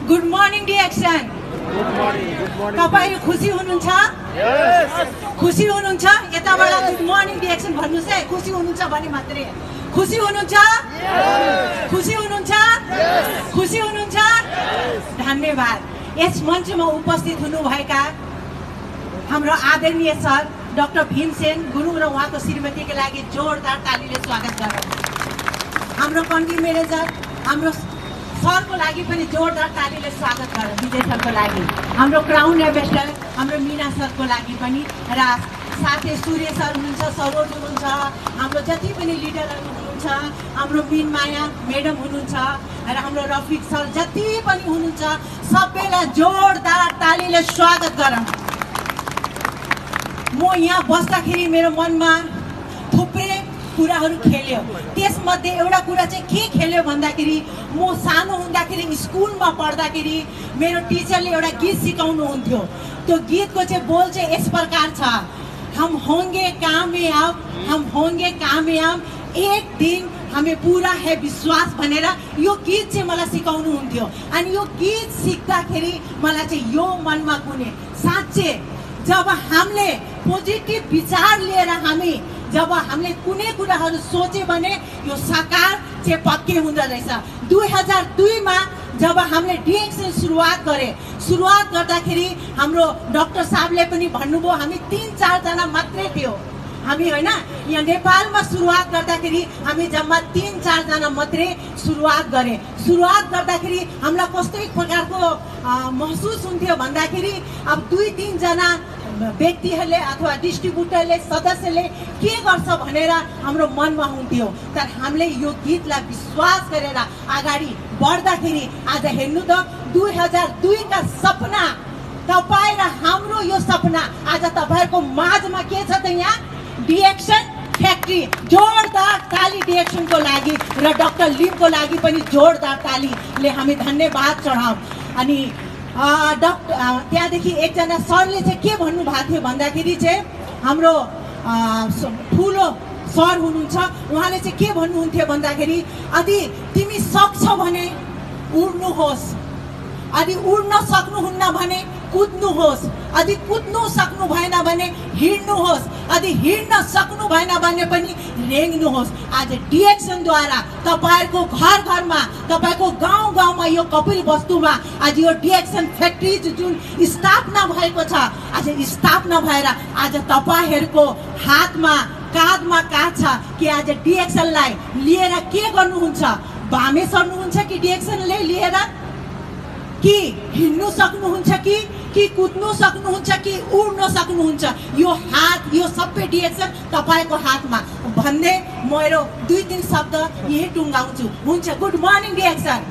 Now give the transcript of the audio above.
Good morning DXN. तपाईहरु खुसी हुनुहुन्छ? खुसी हुनुहुन्छ? यताबाट गुड मर्निङ डिएक्सन भन्नुस् है। खुसी हुनुहुन्छ भने मात्रै। खुसी हुनुहुन्छ? खुसी हुनुहुन्छ? खुसी हुनुहुन्छ? धन्यवाद। यस मञ्चमा उपस्थित हुनुभएका हाम्रो आदरणीय सर डाक्टर भीमसेन गुरुङ र उहाँको श्रीमतीको लागि जोरदार तालीले स्वागत गरौँ। हाम्रो कन्ट्री म्यानेजर हाम्रो सरको लागि पनि जोरदार तालीले स्वागत गरौँ। विजय सरको लागि, हाम्रो क्राउन एम्बेसडर हाम्रो मीना सरको लागि पनि, र साथै सूर्य सर हुनुहुन्छ, सरोज हुनुहुन्छ, हाम्रो जति पनि लिडरहरू हुनुहुन्छ, हाम्रो मिनमाया म्याडम हुनुहुन्छ, र हाम्रो रफिक सर जति पनि हुनुहुन्छ, सबैलाई जोरदार तालीले स्वागत गरौँ। म यहाँ बस्दाखेरि मेरो मनमा थुप्रै कुराहरू खेल्यो। त्यसमध्ये एउटा कुरा चाहिँ के खेल्यो भन्दाखेरि, म सानो हुँदाखेरि स्कुलमा पढ्दाखेरि मेरो टिचरले एउटा गीत सिकाउनुहुन्थ्यो। त्यो गीतको चाहिँ बोल चाहिँ यस प्रकार छ, हम होंगे कामयाब, हम होंगे कामयाब, एक दिन हमें पूरा है विश्वास भनेर यो गीत चाहिँ मलाई सिकाउनुहुन्थ्यो। अनि यो गीत सिक्दाखेरि मलाई चाहिँ यो मनमा कुने, साँच्चै जब हामीले पोजिटिभ विचार लिएर जब हामीले कुनै कुराहरू सोच्यो भने यो साकार चाहिँ पक्कै हुँदो रहेछ। 2002 मा जब हामीले डिएक्सन सुरुवात गर्दाखेरि हाम्रो डाक्टर साहबले पनि भन्नुभयो हामी 3-4 जना मात्रै थियो। हामी हैन यहाँ नेपालमा सुरुवात गर्दाखेरि हामी जम्मा 3-4 जना मात्रै सुरुवात गर्दाखेरि हामीलाई कस्तो एक प्रकारको महसुस हुन्थ्यो भन्दाखेरि अब 2-3 जना व्यक्तिहरूले अथवा डिस्ट्रिब्युटरले सदस्यले के गर्छ भनेर हाम्रो मनमा हुन्थ्यो। तर हामीले यो गीतलाई विश्वास गरेर अगाडि बढ्दाखेरि आज हेर्नु त 2002 का सपना तपाईँ र हाम्रो यो सपना आज तपाईहरुको माझमा के छ त यहाँ डिएक्सन फ्याक्ट्री। जोरदार ताली डिएक्सनको लागि र डाक्टर लिमको लागि पनि जोरदार तालीले हामी धन्यवाद चढाउँ। अनि त्यहाँदेखि एकजना सरले चाहिँ के भन्नुभएको थियो भन्दाखेरि चाहिँ हाम्रो ठुलो सर हुनुहुन्छ, उहाँले चाहिँ के भन्नुहुन्थ्यो भन्दाखेरि यदि तिमी सक्छौ भने उड्नुहोस्, यदि उड्न सक्नुहुन्न भने कुद्नुहोस्, यदि कुद्नु सक्नु भएन भने हिँड्नुहोस्, यदि हिँड्न सक्नु भएन भने पनि रेङ्ग्नुहोस्। आज डिएक्सनद्वारा तपाईहरुको घर घरमा, तपाईको गाउँ गाउँमा यो कपिल वस्तुमा आज यो डिएक्सन फ्याक्ट्री जुन स्थापना भएको छ, आज स्थापना भएर आज तपाईहरुको हातमा काँधमा काँध छ कि आज डिएक्सनलाई लिएर के गर्नुहुन्छ? भामे सर्नुहुन्छ कि डिएक्सनले लिएर? कि हिँड्नु सक्नुहुन्छ कि कुद्नु सक्नुहुन्छ कि उड्न सक्नुहुन्छ? यो हात यो सबै डिएक्सन तपाईको हातमा भन्दै मेरो 2-3 शब्द यही टुङ्गाउँछु। हुन्छ, गुड मर्निङ डिएक्सन।